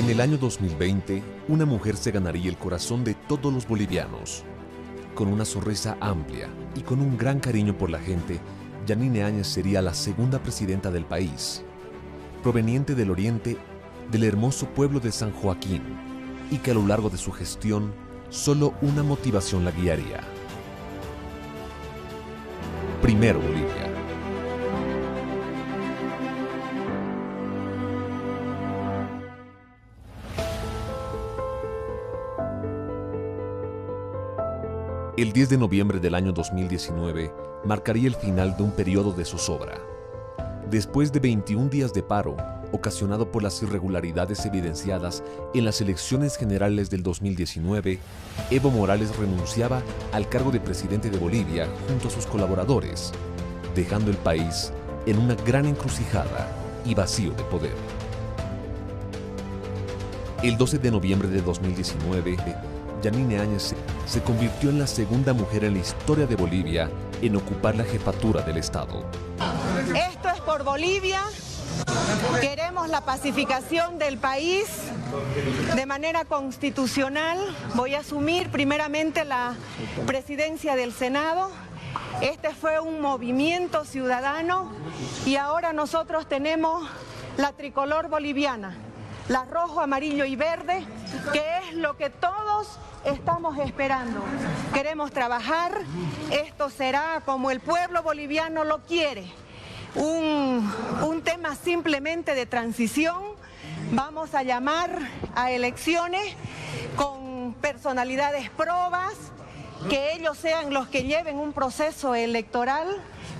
En el año 2020, una mujer se ganaría el corazón de todos los bolivianos. Con una sonrisa amplia y con un gran cariño por la gente, Yanine Áñez sería la segunda presidenta del país. Proveniente del oriente, del hermoso pueblo de San Joaquín, y que a lo largo de su gestión, solo una motivación la guiaría. Primero Bolivia. El 10 de noviembre del año 2019 marcaría el final de un periodo de zozobra. Después de 21 días de paro, ocasionado por las irregularidades evidenciadas en las elecciones generales del 2019, Evo Morales renunciaba al cargo de presidente de Bolivia junto a sus colaboradores, dejando el país en una gran encrucijada y vacío de poder. El 12 de noviembre de 2019, Yanine Áñez se convirtió en la segunda mujer en la historia de Bolivia en ocupar la jefatura del Estado. Esto es por Bolivia. Queremos la pacificación del país de manera constitucional. Voy a asumir primeramente la presidencia del Senado. Este fue un movimiento ciudadano y ahora nosotros tenemos la tricolor boliviana, la rojo, amarillo y verde, que es lo que todos estamos esperando. Queremos trabajar, esto será como el pueblo boliviano lo quiere. Un tema simplemente de transición. Vamos a llamar a elecciones con personalidades probas, que ellos sean los que lleven un proceso electoral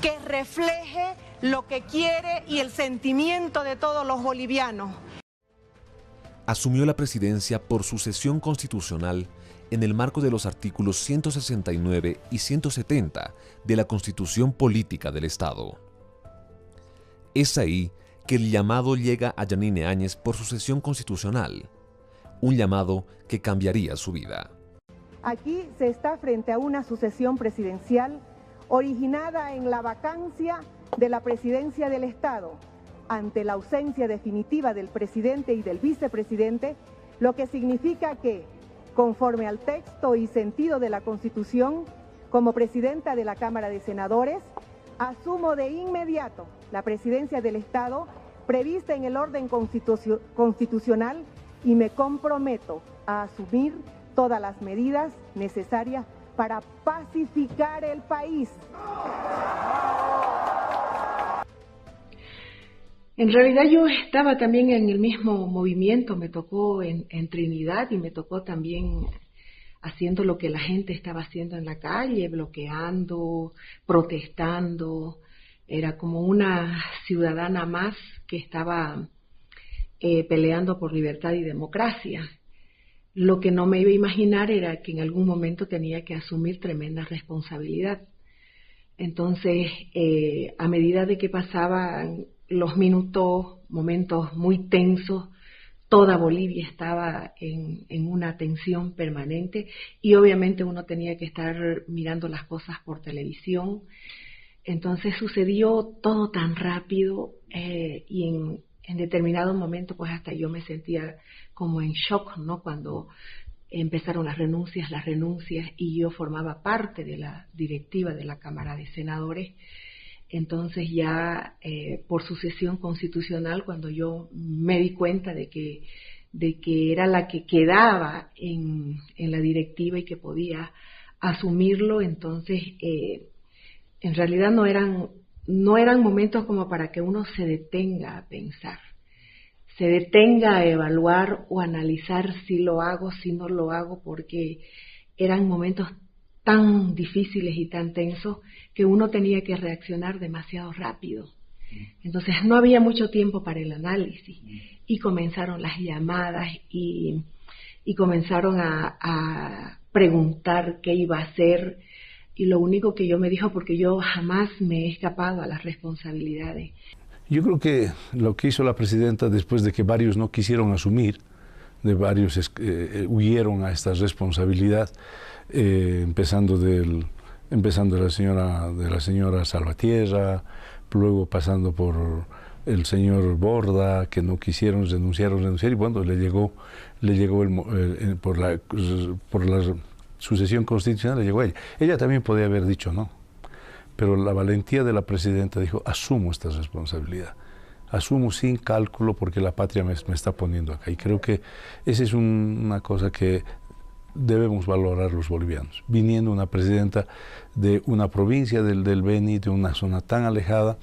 que refleje lo que quiere y el sentimiento de todos los bolivianos. Asumió la presidencia por sucesión constitucional en el marco de los artículos 169 y 170 de la Constitución Política del Estado. Es ahí que el llamado llega a Yanine Áñez por sucesión constitucional, un llamado que cambiaría su vida. Aquí se está frente a una sucesión presidencial originada en la vacancia de la presidencia del Estado, ante la ausencia definitiva del presidente y del vicepresidente, lo que significa que, conforme al texto y sentido de la Constitución, como presidenta de la Cámara de Senadores, asumo de inmediato la presidencia del Estado prevista en el orden constitucional y me comprometo a asumir todas las medidas necesarias para pacificar el país. En realidad yo estaba también en el mismo movimiento, me tocó en Trinidad y me tocó también haciendo lo que la gente estaba haciendo en la calle, bloqueando, protestando. Era como una ciudadana más que estaba peleando por libertad y democracia. Lo que no me iba a imaginar era que en algún momento tenía que asumir tremenda responsabilidad. Entonces, a medida de que pasaban los momentos muy tensos, toda Bolivia estaba en una tensión permanente y obviamente uno tenía que estar mirando las cosas por televisión. Entonces sucedió todo tan rápido y en determinado momento pues hasta yo me sentía como en shock, ¿no? Cuando empezaron las renuncias y yo formaba parte de la directiva de la Cámara de Senadores. Entonces ya por sucesión constitucional, cuando yo me di cuenta de que era la que quedaba en la directiva y que podía asumirlo, entonces en realidad no eran momentos como para que uno se detenga a pensar, se detenga a evaluar o analizar si lo hago, si no lo hago, porque eran momentos tan difíciles y tan tensos que uno tenía que reaccionar demasiado rápido. Entonces no había mucho tiempo para el análisis y comenzaron las llamadas y comenzaron a preguntar qué iba a hacer y lo único que yo me dijo, porque yo jamás me he escapado a las responsabilidades. Yo creo que lo que hizo la presidenta después de que varios no quisieron asumir, de varios huyeron a esta responsabilidad, empezando de la señora Salvatierra, luego pasando por el señor Borda, que no quisieron, renunciar, y bueno, le llegó por la sucesión constitucional, le llegó a ella. Ella también podía haber dicho no, pero la valentía de la presidenta dijo, asumo esta responsabilidad, asumo sin cálculo porque la patria me está poniendo acá. Y creo que esa es una cosa que debemos valorar los bolivianos. Viniendo una presidenta de una provincia del Beni, de una zona tan alejada,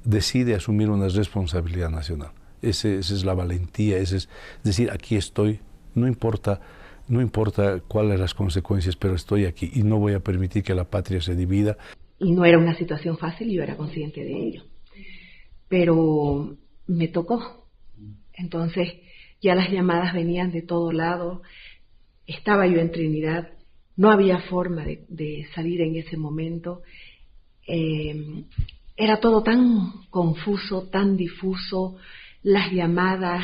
decide asumir una responsabilidad nacional. Esa es la valentía, es decir, aquí estoy, no importa cuáles las consecuencias, pero estoy aquí y no voy a permitir que la patria se divida. Y no era una situación fácil y yo era consciente de ello. Pero me tocó. Entonces ya las llamadas venían de todo lado. Estaba yo en Trinidad, no había forma de salir en ese momento. Era todo tan confuso, tan difuso, las llamadas,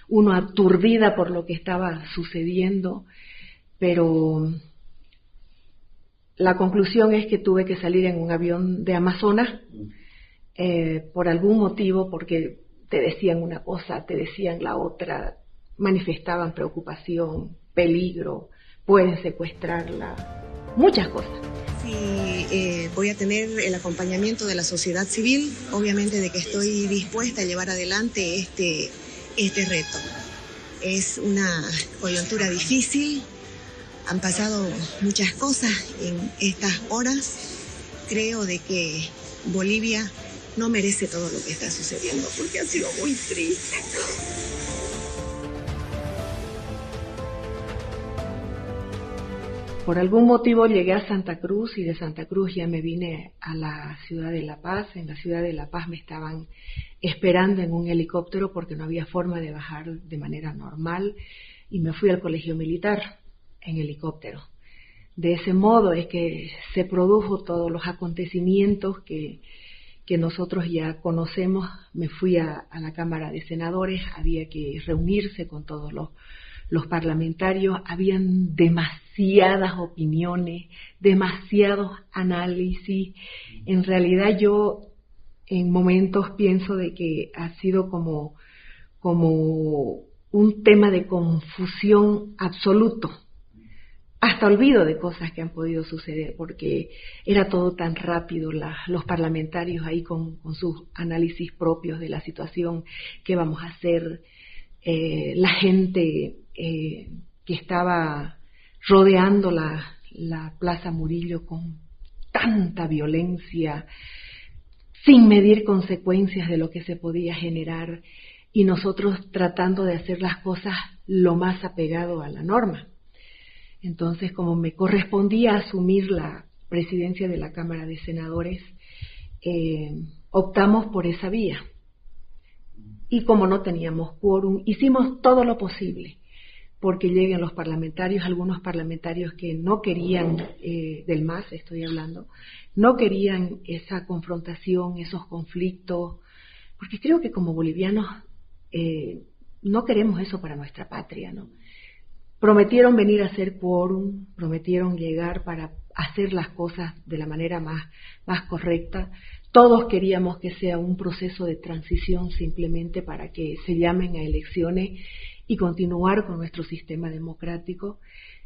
uno aturdida por lo que estaba sucediendo, pero la conclusión es que tuve que salir en un avión de Amazonas por algún motivo, porque te decían una cosa, te decían la otra, manifestaban preocupación, peligro, pueden secuestrarla, muchas cosas. Sí, voy a tener el acompañamiento de la sociedad civil, obviamente de que estoy dispuesta a llevar adelante este reto. Es una coyuntura difícil, han pasado muchas cosas en estas horas. Creo de que Bolivia no merece todo lo que está sucediendo porque ha sido muy triste. Por algún motivo llegué a Santa Cruz y de Santa Cruz ya me vine a la ciudad de La Paz. En la ciudad de La Paz me estaban esperando en un helicóptero porque no había forma de bajar de manera normal y me fui al colegio militar en helicóptero. De ese modo es que se produjo todos los acontecimientos que nosotros ya conocemos. Me fui a la Cámara de Senadores, había que reunirse con todos los parlamentarios, habían demasiadas opiniones, demasiados análisis. En realidad yo en momentos pienso de que ha sido como un tema de confusión absoluto, hasta olvido de cosas que han podido suceder, porque era todo tan rápido, los parlamentarios ahí con sus análisis propios de la situación, qué vamos a hacer, la gente que estaba rodeando la Plaza Murillo con tanta violencia, sin medir consecuencias de lo que se podía generar, y nosotros tratando de hacer las cosas lo más apegado a la norma. Entonces, como me correspondía asumir la presidencia de la Cámara de Senadores, optamos por esa vía. Y como no teníamos quórum, hicimos todo lo posible porque lleguen los parlamentarios, algunos parlamentarios que no querían, del MAS estoy hablando, no querían esa confrontación, esos conflictos, porque creo que como bolivianos no queremos eso para nuestra patria, ¿no? Prometieron venir a hacer quórum, prometieron llegar para hacer las cosas de la manera más correcta. Todos queríamos que sea un proceso de transición simplemente para que se llamen a elecciones y continuar con nuestro sistema democrático.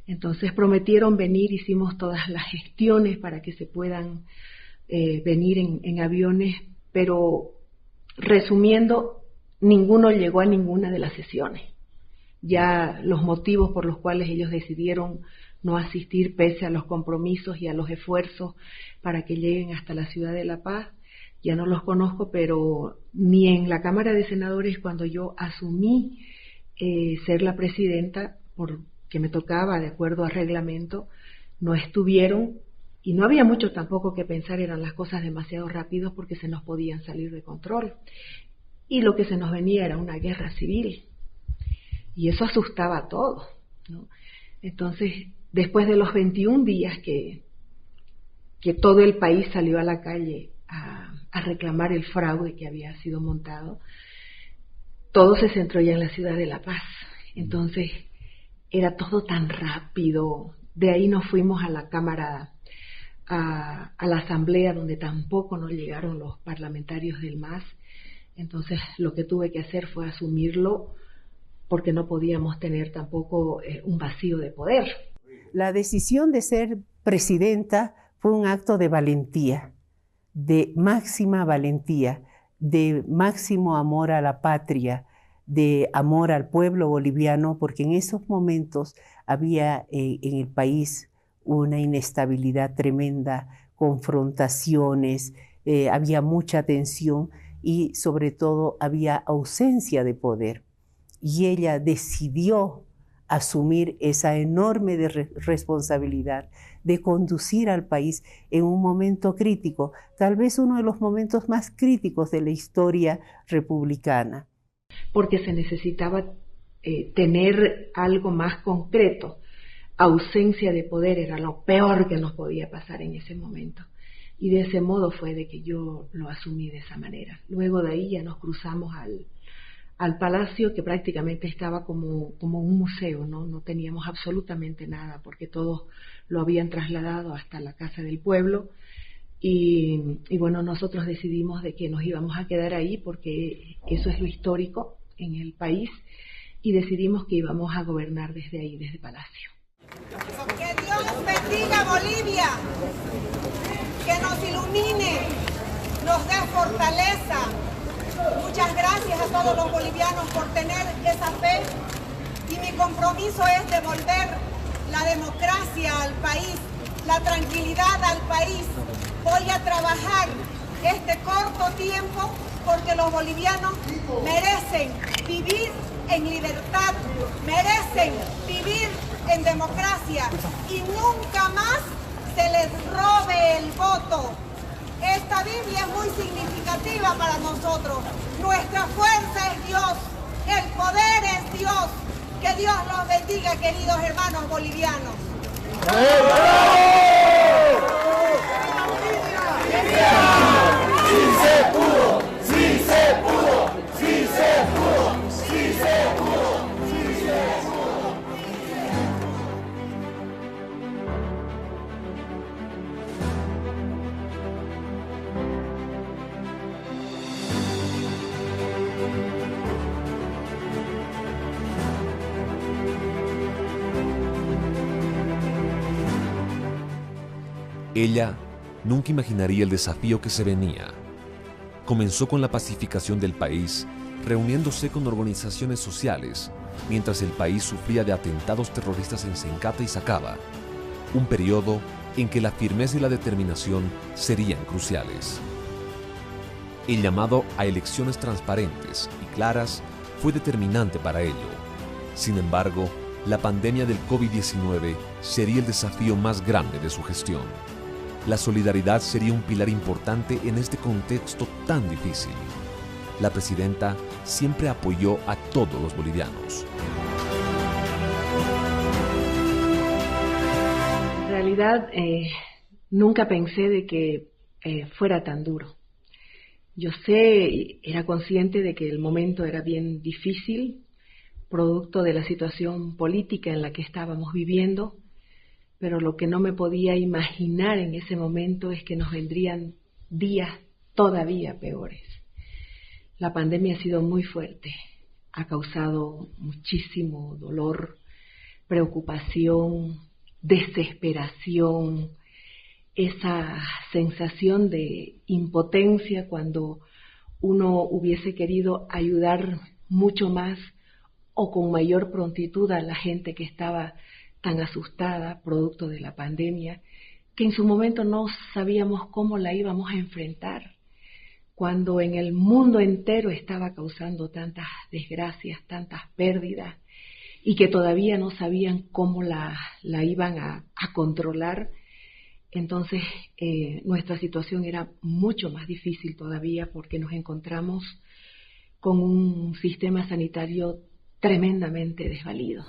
Entonces prometieron venir, hicimos todas las gestiones para que se puedan venir en aviones, pero resumiendo, ninguno llegó a ninguna de las sesiones. Ya los motivos por los cuales ellos decidieron no asistir, pese a los compromisos y a los esfuerzos para que lleguen hasta la ciudad de La Paz, ya no los conozco, pero ni en la Cámara de Senadores, cuando yo asumí ser la presidenta, porque me tocaba de acuerdo al reglamento, no estuvieron, y no había mucho tampoco que pensar, eran las cosas demasiado rápidas porque se nos podían salir de control. Y lo que se nos venía era una guerra civil. Y eso asustaba a todos, ¿no? Entonces, después de los 21 días que todo el país salió a la calle a reclamar el fraude que había sido montado, todo se centró ya en la ciudad de La Paz. Entonces, era todo tan rápido. De ahí nos fuimos a la Cámara, a la Asamblea, donde tampoco nos llegaron los parlamentarios del MAS. Entonces lo que tuve que hacer fue asumirlo porque no podíamos tener tampoco un vacío de poder. La decisión de ser presidenta fue un acto de valentía, de máxima valentía, de máximo amor a la patria, de amor al pueblo boliviano, porque en esos momentos había en el país una inestabilidad tremenda, confrontaciones, había mucha tensión y sobre todo había ausencia de poder. Y ella decidió asumir esa enorme responsabilidad de conducir al país en un momento crítico, tal vez uno de los momentos más críticos de la historia republicana. Porque se necesitaba tener algo más concreto. Ausencia de poder era lo peor que nos podía pasar en ese momento. Y de ese modo fue de que yo lo asumí de esa manera. Luego de ahí ya nos cruzamos al palacio, que prácticamente estaba como un museo, ¿no? No teníamos absolutamente nada, porque todos lo habían trasladado hasta la Casa del Pueblo. Y bueno, nosotros decidimos de que nos íbamos a quedar ahí, porque eso es lo histórico en el país, y decidimos que íbamos a gobernar desde ahí, desde Palacio. Que Dios bendiga Bolivia, que nos ilumine, nos dé fortaleza. Muchas gracias a todos los bolivianos por tener esa fe, y mi compromiso es devolver la democracia al país, la tranquilidad al país. Voy a trabajar este corto tiempo porque los bolivianos merecen vivir en libertad, merecen vivir en democracia y nunca más se les robe el voto. Esta Biblia es muy significativa para nosotros. Nuestra fuerza es Dios, el poder es Dios. Que Dios los bendiga, queridos hermanos bolivianos. ¡Sí se pudo! ¡Sí se pudo! ¡Sí se pudo! ¡Sí se pudo! ¡Sí se pudo! Ella nunca imaginaría el desafío que se venía. Comenzó con la pacificación del país, reuniéndose con organizaciones sociales, mientras el país sufría de atentados terroristas en Sencata y Sacaba, un periodo en que la firmeza y la determinación serían cruciales. El llamado a elecciones transparentes y claras fue determinante para ello. Sin embargo, la pandemia del COVID-19 sería el desafío más grande de su gestión. La solidaridad sería un pilar importante en este contexto tan difícil. La presidenta siempre apoyó a todos los bolivianos. En realidad, nunca pensé de que fuera tan duro. Yo era consciente de que el momento era bien difícil, producto de la situación política en la que estábamos viviendo, pero lo que no me podía imaginar en ese momento es que nos vendrían días todavía peores. La pandemia ha sido muy fuerte, ha causado muchísimo dolor, preocupación, desesperación, esa sensación de impotencia cuando uno hubiese querido ayudar mucho más o con mayor prontitud a la gente que estaba tan asustada producto de la pandemia, que en su momento no sabíamos cómo la íbamos a enfrentar, cuando en el mundo entero estaba causando tantas desgracias, tantas pérdidas, y que todavía no sabían cómo la iban a controlar. Entonces nuestra situación era mucho más difícil todavía, porque nos encontramos con un sistema sanitario tremendamente desvalido.